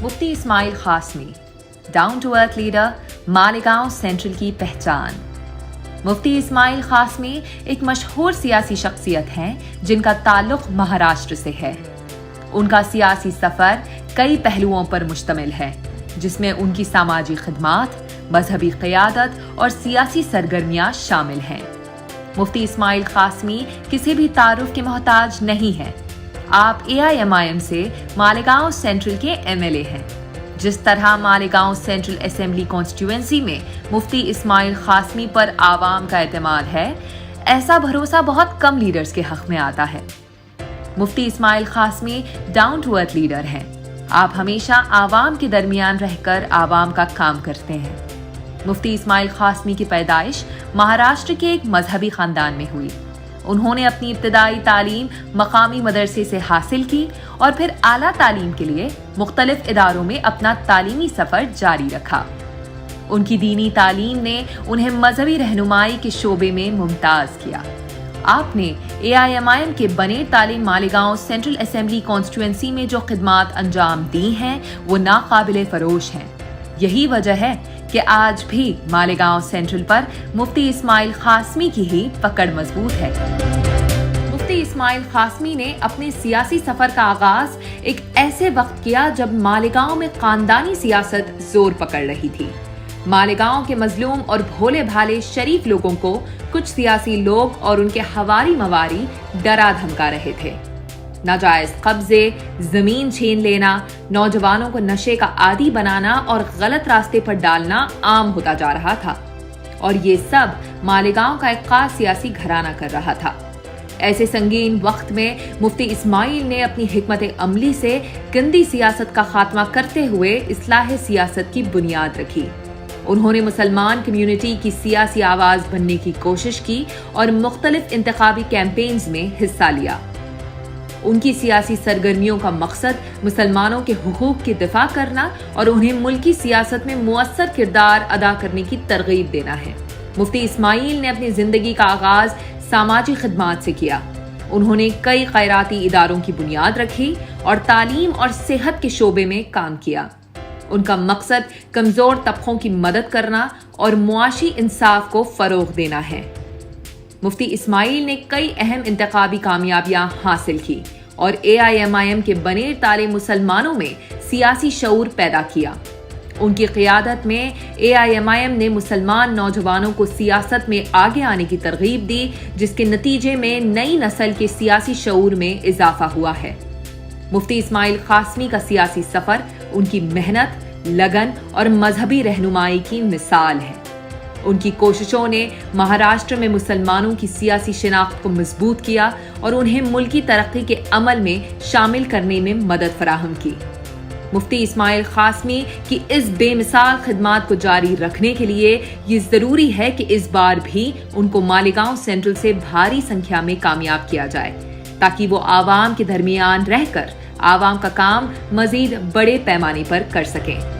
Mufti Ismail Qasmi, down to earth leader, Malegaon central की पहचान। मुफ्ती इस्माइल खासमी एक मशहूर सियासी शख्सियत हैं जिनका ताल्लुक महाराष्ट्र से है। उनका सियासी सफ़र कई पहलुओं पर मुश्तमिल है, जिसमें उनकी सामाजी खिदमात, मजहबी क़यादत और सियासी सरगर्मियाँ शामिल हैं। मुफ्ती इस्माइल खासमी किसी भी तारुफ के मोहताज नहीं हैं। आप AIMIM से मालेगांव सेंट्रल के MLA हैं। जिस तरह मालेगांव सेंट्रल असेंबली कॉन्स्टिट्यूएंसी में मुफ्ती इस्माइल खासमी पर आवाम का एतमाद है, ऐसा भरोसा बहुत कम लीडर्स के हक में आता है। Mufti Ismail Qasmi down to earth leader हैं। आप हमेशा आवाम के दरमियान रहकर आवाम का काम करते हैं। मुफ्ती इस्माइल खासमी की पैदाइश महाराष्ट्र के एक मजहबी खानदान में हुई। उन्होंने अपनी इब्तदाई तालीम मकामी मदरसे से हासिल की और फिर आला तालीम के लिए मुख्तलिफ इदारों में अपना तालीमी सफ़र जारी रखा। उनकी दीनी तालीम ने उन्हें मजहबी रहनुमाई के शोबे में मुमताज़ किया। आपने AIMIM के बने तालीम मालेगांव सेंट्रल असेंबली कॉन्स्टिट्यूएंसी में जो खिदमात अंजाम दी हैं, वो नाकाबिले फरोश हैं। यही वजह है कि आज भी मालेगांव सेंट्रल पर मुफ्ती इस्माइल खासमी की ही पकड़ मजबूत है। मुफ्ती इस्माइल खासमी ने अपने सियासी सफर का आगाज एक ऐसे वक्त किया जब मालेगांव में खानदानी सियासत जोर पकड़ रही थी। मालेगांव के मजलूम और भोले भाले शरीफ लोगों को कुछ सियासी लोग और उनके हवारी मवारी डरा धमका रहे थे। नाजायज कब्जे, जमीन छीन लेना, नौजवानों को नशे का आदी बनाना और गलत रास्ते पर डालना आम होता जा रहा था, और ये सब मालेगांव का एक खास सियासी घराना कर रहा था। ऐसे संगीन वक्त में मुफ्ती इस्माइल ने अपनी हिकमत अमली से गंदी सियासत का खात्मा करते हुए इस्लाह सियासत की बुनियाद रखी। उन्होंने मुसलमान कम्युनिटी की सियासी आवाज बनने की कोशिश की और मुख्तलिफ इंतखाबी कैंपेन्स में हिस्सा लिया। उनकी सियासी सरगर्मियों का मकसद मुसलमानों के हुकूक की दिफा करना और उन्हें मुल्की सियासत में मुअस्सर किरदार अदा करने की तरगीब देना है। मुफ्ती इस्माइल ने अपनी जिंदगी का आगाज सामाजी खिदमात से किया। उन्होंने कई खैराती इदारों की बुनियाद रखी और तालीम और सेहत के शोबे में काम किया। उनका मकसद कमजोर तबकों की मदद करना और मुआशी इंसाफ को फरोग देना है। मुफ्ती इस्माइल ने कई अहम इंतखाबी कामयाबियां हासिल की और AIMIM के बने ताले मुसलमानों में सियासी शऊर पैदा किया। उनकी क़ियादत में AIMIM ने मुसलमान नौजवानों को सियासत में आगे आने की तरगीब दी, जिसके नतीजे में नई नस्ल के सियासी शऊर में इजाफा हुआ है। मुफ्ती इस्माइल खासमी का सियासी सफ़र उनकी मेहनत, लगन और मजहबी रहनुमाई की मिसाल है। उनकी कोशिशों ने महाराष्ट्र में मुसलमानों की सियासी शिनाख्त को मजबूत किया और उन्हें मुल्की तरक्की के अमल में शामिल करने में मदद फराहम की। मुफ्ती इस्माइल खासमी की इस बेमिसाल खिदमात को जारी रखने के लिए ये ज़रूरी है कि इस बार भी उनको मालेगांव सेंट्रल से भारी संख्या में कामयाब किया जाए, ताकि वो आवाम के दरमियान रहकर आवाम का काम मजीद बड़े पैमाने पर कर सकें।